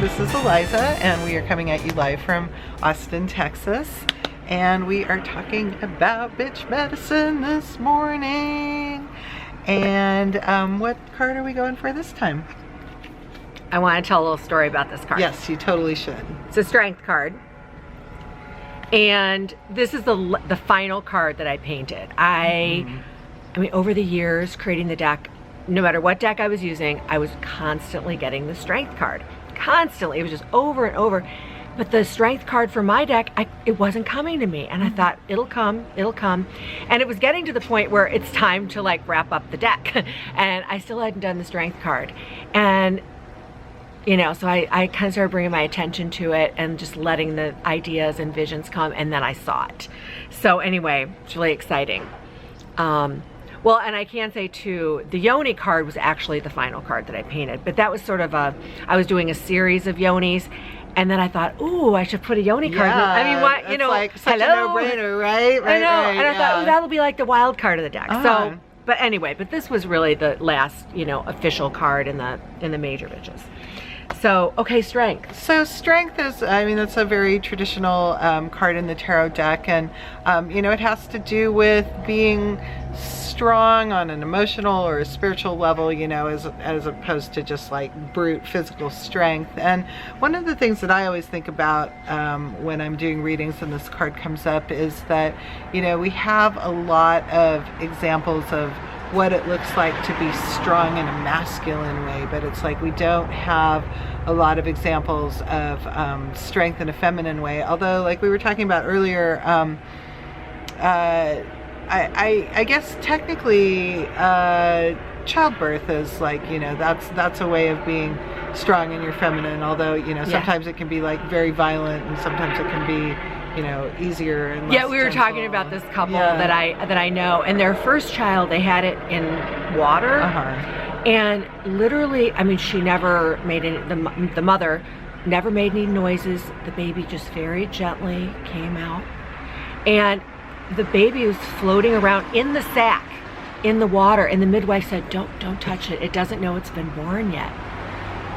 This is Eliza, and we are coming at you live from Austin, Texas. And we are talking about bitch medicine this morning. And what card are we going for this time? I want to tell a little story about this card. Yes, you totally should. It's a strength card. And this is the final card that I painted. I mean, over the years creating the deck, no matter what deck I was using, I was constantly getting the strength card. Constantly. It was just over and over. But the strength card for my deck, it wasn't coming to me. And I thought, it'll come, it'll come. And it was getting to the point where it's time to like wrap up the deck. And I still hadn't done the strength card. And you know, so I kind of started bringing my attention to it and just letting the ideas and visions come, and then I saw it. So anyway, it's really exciting. Well, and I can say too, the Yoni card was actually the final card that I painted, but that was sort of I was doing a series of Yonis, and then I thought, ooh, I should put a Yoni card. I mean, what, you know, like such a no-brainer, right? I know, and I thought, ooh, that'll be like the wild card of the deck. So, but anyway, but this was really the last, you know, official card in the major bitches. So, okay, strength. So strength is, I mean, that's a very traditional card in the tarot deck, and you know, it has to do with being strong on an emotional or a spiritual level, you know, as opposed to just like brute physical strength. And one of the things that I always think about when I'm doing readings and this card comes up is that, you know, we have a lot of examples of what it looks like to be strong in a masculine way, but it's like we don't have a lot of examples of strength in a feminine way. Although, like we were talking about earlier, I guess technically childbirth is like, you know, that's a way of being strong in your feminine, although, you know, sometimes it can be like very violent, and sometimes it can be, you know, easier and less we were gentle. talking about this couple that I know, and their first child, they had it in water, and literally, I mean, she never made any, the mother never made any noises. The baby just very gently came out, and the baby was floating around in the sack in the water, and the midwife said, don't touch it, it doesn't know it's been born yet.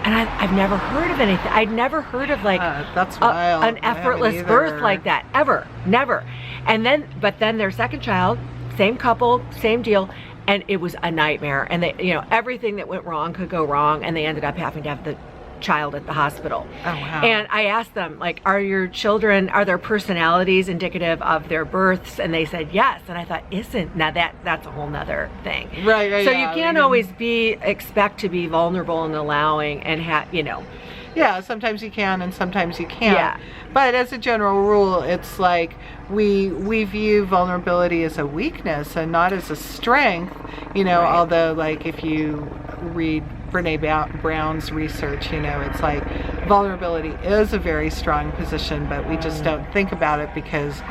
And I've never heard of anything. I'd never heard of like that's wild. An effortless birth like that, ever, never. And then, but then their second child, same couple, same deal, and it was a nightmare. And they, you know, everything that went wrong could go wrong, and they ended up having to have the child at the hospital. Oh, wow. And I asked them, like, are your children, are their personalities indicative of their births? And they said yes. And I thought, now that's a whole nother thing. Right, so you can't always expect to be vulnerable and allowing and you know. Yeah, sometimes you can and sometimes you can't. Yeah. But as a general rule, it's like we view vulnerability as a weakness and not as a strength, you know, although like if you read Brene Brown's research, you know, it's like vulnerability is a very strong position, but we just don't think about it because,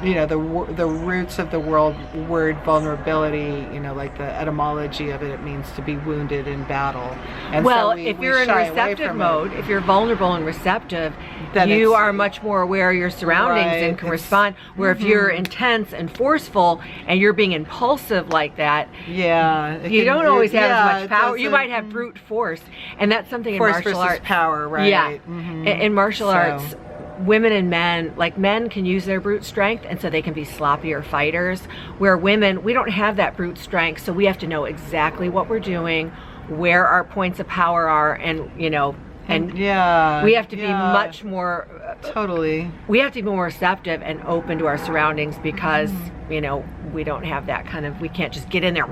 you know, the roots of the word vulnerability, you know, like the etymology of it, it means to be wounded in battle. And well, so if you're in receptive mode, if you're vulnerable and receptive, then you are much more aware of your surroundings and can respond. Where if you're intense and forceful and you're being impulsive like that, you don't always have as much power. You might have brute force, and that's something in martial arts. Power, right? Yeah, in martial arts, women and men, like men can use their brute strength, and so they can be sloppier fighters, where women, we don't have that brute strength, so we have to know exactly what we're doing, where our points of power are, and you know, and we have to be much more we have to be more receptive and open to our surroundings, because you know, we don't have that kind of, we can't just get in there,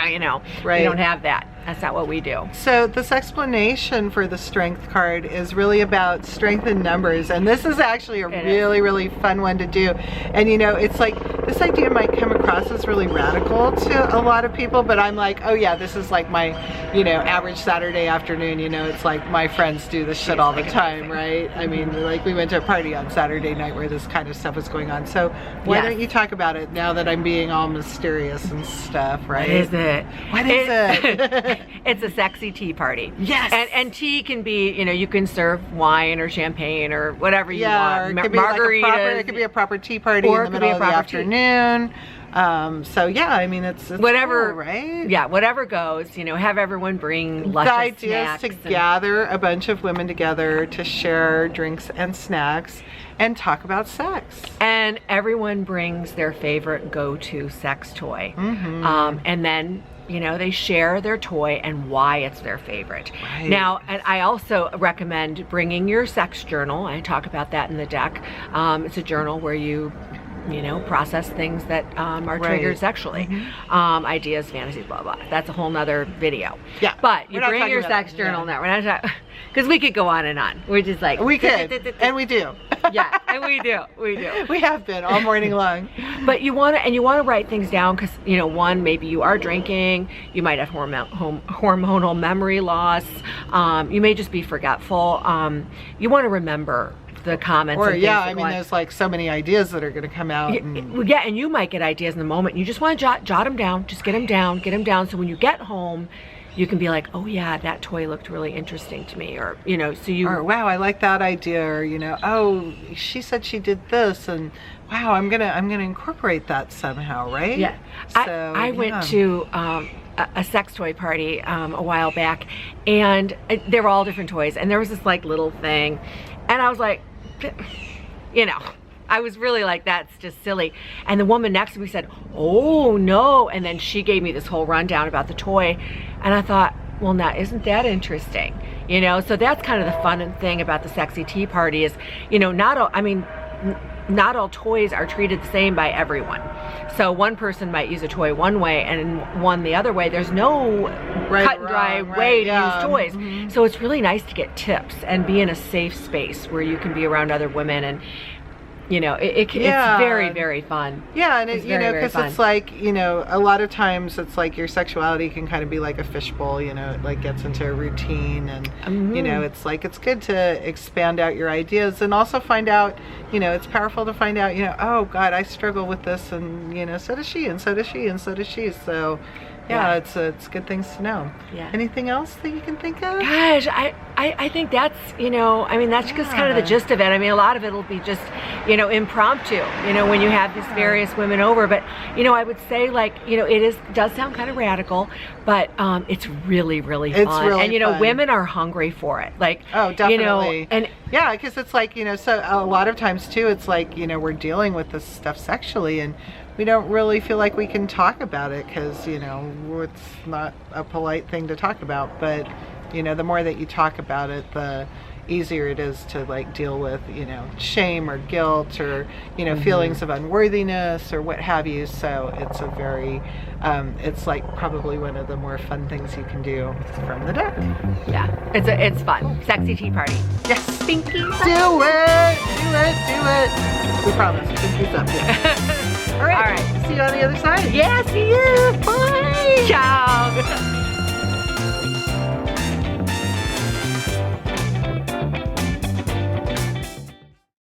you know, we don't have that. That's not what we do. So this explanation for the strength card is really about strength in numbers, and this is actually a really fun one to do. And you know, it's like this idea might come across as really radical to a lot of people, but I'm like, oh yeah, this is like my, you know, average Saturday afternoon. You know, it's like my friends do this shit all the time, right? I mean, like we went to a party on Saturday night where this kind of stuff was going on. So why don't you talk about it now that I'm being all mysterious and stuff, right? What is it? What is it? It's a sexy tea party. Yes. And tea can be, you know, you can serve wine or champagne or whatever you want. Or it could be margaritas. like it could be a proper tea party in the middle of the afternoon. So yeah, I mean, it's whatever, cool, right? Yeah, whatever goes, you know, have everyone bring The luscious idea is snacks. to gather a bunch of women together to share drinks and snacks and talk about sex. And everyone brings their favorite go-to sex toy. And then, you know, they share their toy and why it's their favorite. Right. Now, and I also recommend bringing your sex journal. I talk about that in the deck. It's a journal where you know, process things that are triggered sexually. Ideas, fantasies, blah, blah. That's a whole nother video. Yeah. But you We're not bring talking your about sex it. journal now. We're not talking, because we could go on and on. We're just like. We could, and we do. Yeah, and we do. We do. We have been all morning long. But you want to write things down because, you know, one, maybe you are drinking, you might have hormonal memory loss, you may just be forgetful. You want to remember the comments. Or and yeah, things I mean, there's like so many ideas that are going to come out. yeah, and you might get ideas in the moment. You just want to jot them down. Just get them down. So when you get home, you can be like, oh yeah, that toy looked really interesting to me, or you know, so you. Or wow, I like that idea, or you know, oh, she said she did this, and wow, I'm gonna incorporate that somehow, right? Yeah. So I went to a sex toy party a while back, and they were all different toys, and there was this like little thing, and I was like, you know, I was really like, that's just silly. And the woman next to me said, oh no, and then she gave me this whole rundown about the toy, and I thought, well, now isn't that interesting? You know, so that's kind of the fun thing about the sexy tea party is, you know, not all toys are treated the same by everyone. So one person might use a toy one way and one the other way. There's no cut and dry way to use toys. So it's really nice to get tips and be in a safe space where you can be around other women, and you know, it's very, very fun. Yeah, and it's you know, because it's like, you know, a lot of times it's like your sexuality can kind of be like a fishbowl, you know, it like gets into a routine, and you know, it's like, it's good to expand out your ideas and also find out, you know, it's powerful to find out, you know, oh God, I struggle with this, and you know, so does she, and so does she, and so does she. So yeah, it's good things to know. Yeah. Anything else that you can think of? Gosh, I think that's, you know, I mean, that's just kind of the gist of it. I mean, a lot of it will be just, you know, impromptu, you know, when you have these various women over. But, you know, I would say, like, you know, does sound kind of radical, but it's really, really fun. It's really and, you know, fun. Women are hungry for it. Like, oh, definitely. You know, and yeah, because it's like, you know, so a lot of times too, it's like, you know, we're dealing with this stuff sexually, and we don't really feel like we can talk about it because, you know, it's not a polite thing to talk about. But, you know, the more that you talk about it, the easier it is to like deal with, you know, shame or guilt or, you know, feelings of unworthiness or what have you. So it's a very, it's like probably one of the more fun things you can do from the deck. Yeah, it's fun. Sexy tea party. Yes. Pinkies Do it. Do it. We promise. Pinkies up. Yeah. All right. See you on the other side. Yeah, see you. Bye. Ciao.